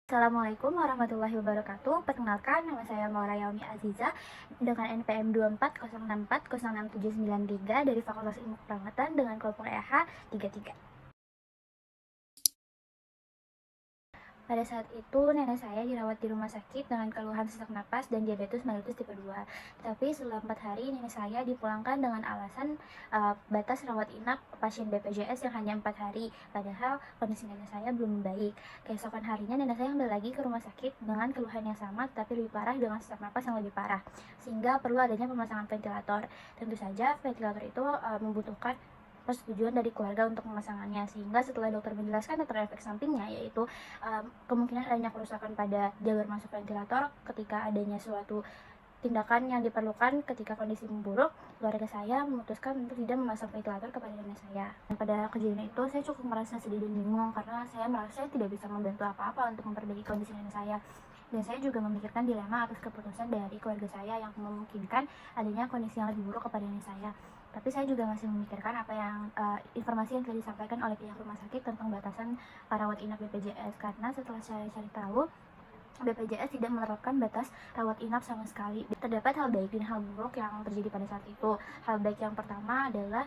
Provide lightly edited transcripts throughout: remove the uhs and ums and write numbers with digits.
Assalamualaikum warahmatullahi wabarakatuh. Perkenalkan, nama saya Maura Yaumi Aziza dengan NPM 2406406793 dari Fakultas Ilmu Keperawatan dengan kelompok EH 33. Pada saat itu, nenek saya dirawat di rumah sakit dengan keluhan sesak napas dan diabetes mellitus tipe 2. Tapi setelah 4 hari, nenek saya dipulangkan dengan alasan batas rawat inap pasien BPJS yang hanya 4 hari. Padahal kondisi nenek saya belum membaik. Keesokan harinya, nenek saya kembali lagi ke rumah sakit dengan keluhan yang sama, tapi lebih parah dengan sesak napas yang lebih parah. Sehingga perlu adanya pemasangan ventilator. Tentu saja, ventilator itu membutuhkan persetujuan dari keluarga untuk pemasangannya, sehingga setelah dokter menjelaskan tentang efek sampingnya, yaitu kemungkinan adanya kerusakan pada jalur masuk ventilator ketika adanya suatu tindakan yang diperlukan ketika kondisi memburuk, keluarga saya memutuskan untuk tidak memasang ventilator kepada nenek saya. Dan pada kejadian itu saya cukup merasa sedih dan bingung karena saya merasa tidak bisa membantu apa-apa untuk memperbaiki kondisi nenek saya. Dan saya juga memikirkan dilema atas keputusan dari keluarga saya yang memungkinkan adanya kondisi yang lebih buruk kepada nenek saya. Tapi saya juga masih memikirkan apa yang informasi yang telah disampaikan oleh pihak rumah sakit tentang batasan rawat inap BPJS, karena setelah saya cari tahu, BPJS tidak menerapkan batas rawat inap sama sekali. Terdapat hal baik dan hal buruk yang terjadi pada saat itu. Hal baik yang pertama adalah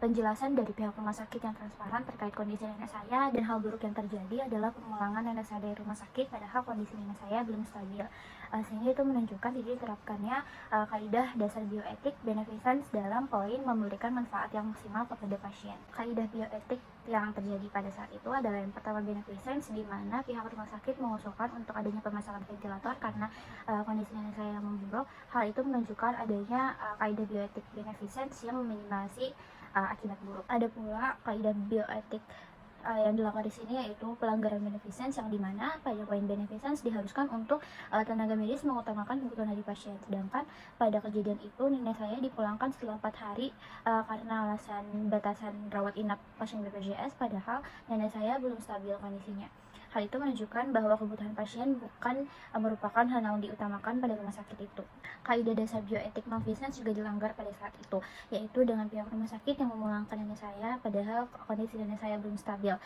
penjelasan dari pihak rumah sakit yang transparan terkait kondisi nenek saya, dan hal buruk yang terjadi adalah pemulangan nenek saya dari rumah sakit padahal kondisi nenek saya belum stabil. Sehingga itu menunjukkan tidak diterapkannya kaidah dasar bioetik beneficence dalam poin memberikan manfaat yang maksimal kepada pasien. Kaidah bioetik yang terjadi pada saat itu adalah yang pertama beneficence, di mana pihak rumah sakit mengusulkan untuk adanya pemasangan ventilator karena kondisi nenek saya yang memburuk. Hal itu menunjukkan adanya kaidah bioetik beneficence yang meminimalisasi akibat buruk. Ada pula kaidah bioetik yang dilakukan di sini, yaitu pelanggaran beneficence, yang dimana pada poin beneficence diharuskan untuk tenaga medis mengutamakan kebutuhan dari pasien. Sedangkan pada kejadian itu nenek saya dipulangkan setelah 4 hari karena alasan batasan rawat inap pasien BPJS, padahal nenek saya belum stabil kondisinya. Hal itu menunjukkan bahwa kebutuhan pasien bukan merupakan hal yang diutamakan pada rumah sakit itu. Kaidah dasar bioetik malfeasance juga dilanggar pada saat itu, yaitu dengan pihak rumah sakit yang memulangkan nenek saya padahal kondisi nenek saya belum stabil.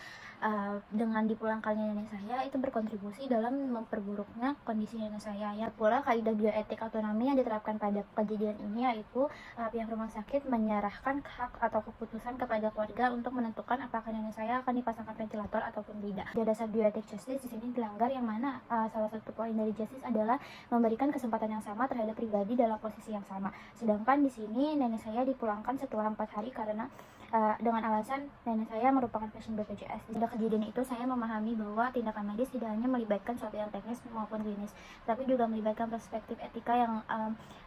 Dengan dipulangkannya nenek saya itu berkontribusi dalam memperburuknya kondisi nenek saya. Ya pula kaidah bioetik autonomi yang diterapkan pada kejadian ini, yaitu pihak rumah sakit menyerahkan hak atau keputusan kepada keluarga untuk menentukan apakah nenek saya akan dipasangkan ventilator ataupun tidak. Kaidah dasar bioetik justice di sini dilanggar, yang mana salah satu poin dari justice adalah memberikan kesempatan yang sama terhadap pribadi dalam posisi yang sama. Sedangkan di sini nenek saya dipulangkan setelah 4 hari karena dengan alasan nenek saya merupakan pasien BPJS. Pada kejadian itu saya memahami bahwa tindakan medis tidak hanya melibatkan suatu yang teknis maupun klinis, tapi juga melibatkan perspektif etika yang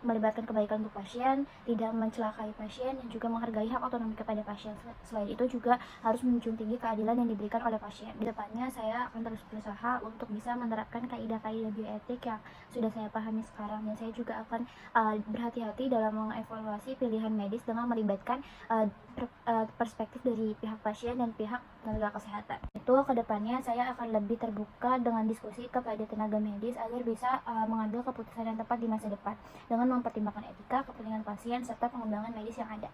melibatkan kebaikan untuk pasien, tidak mencelakai pasien, dan juga menghargai hak otonomi kepada pasien. Selain itu juga harus menjunjung tinggi keadilan yang diberikan oleh pasien. Di depannya saya akan terus berusaha untuk bisa menerapkan kaidah-kaidah bioetik yang sudah saya pahami sekarang, dan saya juga akan berhati-hati dalam mengevaluasi pilihan medis dengan melibatkan perspektif dari pihak pasien dan pihak tenaga kesehatan. Itu kedepannya saya akan lebih terbuka dengan diskusi kepada tenaga medis agar bisa mengambil keputusan yang tepat di masa depan dengan mempertimbangkan etika, kepentingan pasien, serta pengembangan medis yang ada.